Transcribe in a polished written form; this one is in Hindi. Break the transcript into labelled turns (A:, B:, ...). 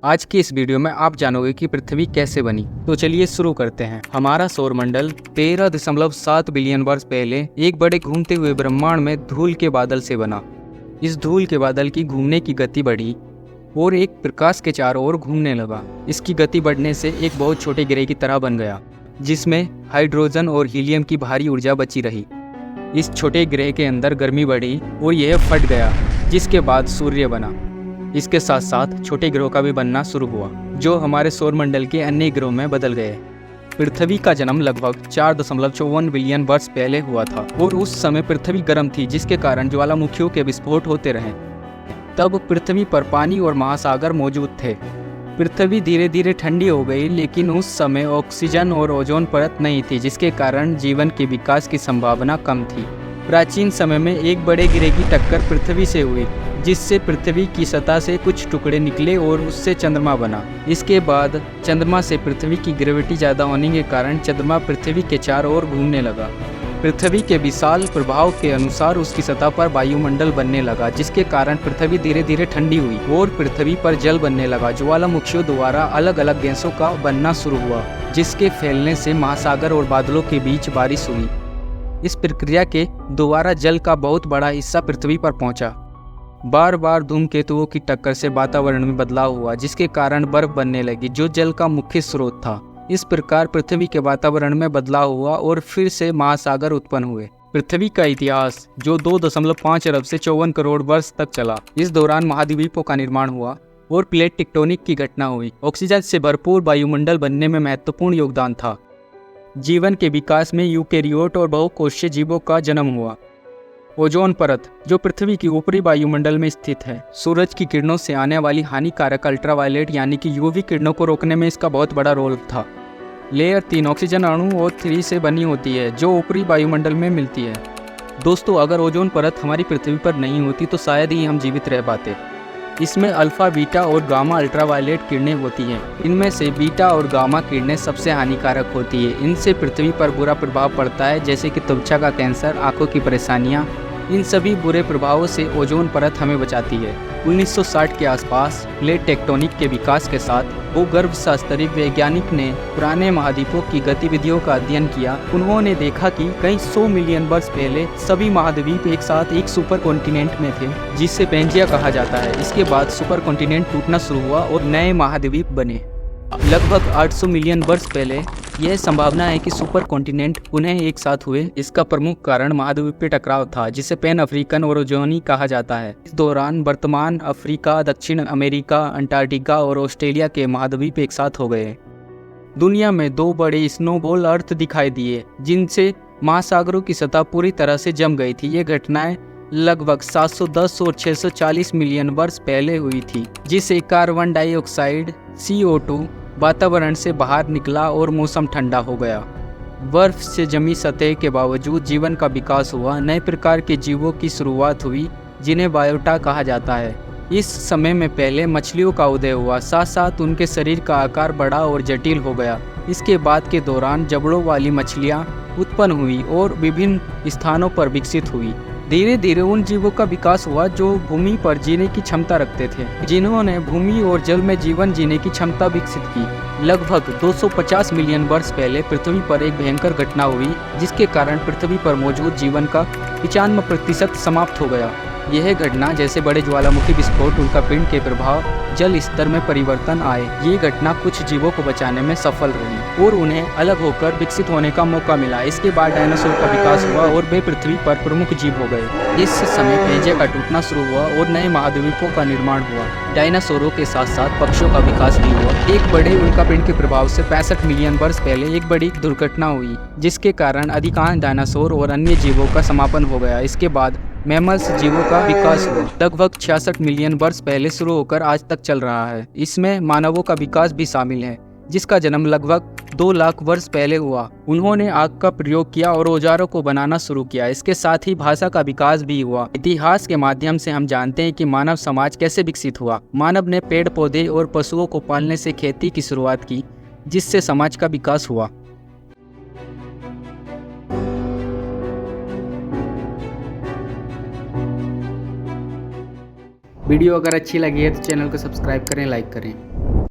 A: आज की इस वीडियो में आप जानोगे कि पृथ्वी कैसे बनी। तो चलिए शुरू करते हैं। हमारा सौरमंडल 13.7 बिलियन वर्ष पहले एक बड़े घूमते हुए ब्रह्मांड में धूल के बादल से बना। इस धूल के बादल की घूमने की गति बढ़ी और एक प्रकाश के चारों ओर घूमने लगा। इसकी गति बढ़ने से एक बहुत छोटे ग्रह की तरह बन गया, जिसमें हाइड्रोजन और हीलियम की भारी ऊर्जा बची रही। इस छोटे ग्रह के अंदर गर्मी बढ़ी और यह फट गया, जिसके बाद सूर्य बना। इसके साथ साथ छोटे ग्रहों का भी बनना शुरू हुआ, जो हमारे सौरमंडल के अन्य ग्रहों में बदल गए। पृथ्वी का जन्म लगभग 4.54 बिलियन वर्ष पहले हुआ था और उस समय पृथ्वी गर्म थी, जिसके कारण ज्वालामुखियों के विस्फोट होते रहे। तब पृथ्वी पर पानी और महासागर मौजूद थे। पृथ्वी धीरे धीरे ठंडी हो गई, लेकिन उस समय ऑक्सीजन और ओजोन परत नहीं थी, जिसके कारण जीवन के विकास की संभावना कम थी। प्राचीन समय में एक बड़े ग्रह की टक्कर पृथ्वी से हुई, जिससे पृथ्वी की सतह से कुछ टुकड़े निकले और उससे चंद्रमा बना। इसके बाद चंद्रमा से पृथ्वी की ग्रेविटी ज़्यादा होने के कारण चंद्रमा पृथ्वी के चारों ओर घूमने लगा। पृथ्वी के विशाल प्रभाव के अनुसार उसकी सतह पर वायुमंडल बनने लगा, जिसके कारण पृथ्वी धीरे धीरे ठंडी हुई और पृथ्वी पर जल बनने लगा। ज्वालामुखियों द्वारा अलग अलग गैसों का बनना शुरू हुआ, जिसके फैलने से महासागर और बादलों के बीच बारिश हुई। इस प्रक्रिया के द्वारा जल का बहुत बड़ा हिस्सा पृथ्वी पर पहुंचा। बार बार धूमकेतुओं की टक्कर से वातावरण में बदलाव हुआ, जिसके कारण बर्फ बनने लगी, जो जल का मुख्य स्रोत था। इस प्रकार पृथ्वी के वातावरण में बदलाव हुआ और फिर से महासागर उत्पन्न हुए। पृथ्वी का इतिहास, जो 2.5 अरब से 54 करोड़ वर्ष तक चला, इस दौरान महाद्वीपों का निर्माण हुआ और प्लेट टेक्टोनिक की घटना हुई। ऑक्सीजन से भरपूर वायुमंडल बनने में महत्वपूर्ण योगदान था। जीवन के विकास में यूकेरियोट और बहुकोषीय जीवों का जन्म हुआ। ओजोन परत, जो पृथ्वी की ऊपरी वायुमंडल में स्थित है, सूरज की किरणों से आने वाली हानिकारक अल्ट्रावायलेट यानी कि यूवी किरणों को रोकने में इसका बहुत बड़ा रोल था। लेयर 3 ऑक्सीजन अणु और 3 से बनी होती है, जो ऊपरी वायुमंडल में मिलती है। दोस्तों, अगर ओजोन परत हमारी पृथ्वी पर नहीं होती तो शायद ही हम जीवित रह पाते। इसमें अल्फा, बीटा और गामा अल्ट्रावायलेट किरणें होती हैं। इनमें से बीटा और गामा किरणें सबसे हानिकारक होती है। इनसे पृथ्वी पर बुरा प्रभाव पड़ता है, जैसे कि त्वचा का कैंसर, आंखों की परेशानियां। इन सभी बुरे प्रभावों से ओजोन परत हमें बचाती है। 1960 के आसपास प्लेट टेक्टोनिक के विकास के साथ भूगर्भ शास्त्री वैज्ञानिक ने पुराने महाद्वीपों की गतिविधियों का अध्ययन किया। उन्होंने देखा कि कई 100 मिलियन वर्ष पहले सभी महाद्वीप एक साथ एक सुपर कॉन्टिनेंट में थे, जिसे पेंजिया कहा जाता है। इसके बाद सुपर कॉन्टिनेंट टूटना शुरू हुआ और नए महाद्वीप बने। लगभग 800 मिलियन वर्ष पहले यह संभावना है कि सुपर कॉन्टिनेंट पुनः एक साथ हुए। इसका प्रमुख कारण महाद्वीपीय टकराव था, जिसे पैन अफ्रीकन और ओजोनी कहा जाता है। इस दौरान वर्तमान अफ्रीका, दक्षिण अमेरिका, अंटार्कटिका और ऑस्ट्रेलिया के महाद्वीप एक साथ हो गए। दुनिया में 2 बड़े स्नोबॉल अर्थ दिखाई दिए, जिनसे महासागरों की सतह पूरी तरह से जम गई थी। ये घटनाएं लगभग 710 और 640 मिलियन वर्ष पहले हुई थी, जिससे कार्बन डाइऑक्साइड CO2 वातावरण से बाहर निकला और मौसम ठंडा हो गया। बर्फ से जमी सतह के बावजूद जीवन का विकास हुआ। नए प्रकार के जीवों की शुरुआत हुई, जिन्हें बायोटा कहा जाता है। इस समय में पहले मछलियों का उदय हुआ, साथ साथ उनके शरीर का आकार बड़ा और जटिल हो गया। इसके बाद के दौरान जबड़ों वाली मछलियाँ उत्पन्न हुई और विभिन्न स्थानों पर विकसित हुई। धीरे धीरे उन जीवों का विकास हुआ जो भूमि पर जीने की क्षमता रखते थे, जिन्होंने भूमि और जल में जीवन जीने की क्षमता विकसित की। लगभग 250 मिलियन वर्ष पहले पृथ्वी पर एक भयंकर घटना हुई, जिसके कारण पृथ्वी पर मौजूद जीवन का 95% समाप्त हो गया। यह घटना, जैसे बड़े ज्वालामुखी विस्फोट, उल्कापिंड के प्रभाव, जल स्तर में परिवर्तन आए, ये घटना कुछ जीवों को बचाने में सफल रही और उन्हें अलग होकर विकसित होने का मौका मिला। इसके बाद डायनासोर का विकास हुआ और वे पृथ्वी पर प्रमुख जीव हो गए। इस समय पेंजिया का टूटना शुरू हुआ और नए महाद्वीपों का निर्माण हुआ। डायनासोरों के साथ साथ पक्षियों का विकास भी हुआ। एक बड़े उल्कापिंड के प्रभाव से 65 मिलियन वर्ष पहले एक बड़ी दुर्घटना हुई, जिसके कारण अधिकांश डायनासोर और अन्य जीवों का समापन हो गया। इसके बाद मैमल्स जीवों का विकास हुआ, लगभग 66 मिलियन वर्ष पहले शुरू होकर आज तक चल रहा है। इसमें मानवों का विकास भी शामिल है, जिसका जन्म लगभग 2 लाख वर्ष पहले हुआ। उन्होंने आग का प्रयोग किया और औजारों को बनाना शुरू किया। इसके साथ ही भाषा का विकास भी हुआ। इतिहास के माध्यम से हम जानते हैं कि मानव समाज कैसे विकसित हुआ। मानव ने पेड़ पौधे और पशुओं को पालने से खेती की शुरुआत की, जिससे समाज का विकास हुआ। वीडियो अगर अच्छी लगी है तो चैनल को सब्सक्राइब करें, लाइक करें।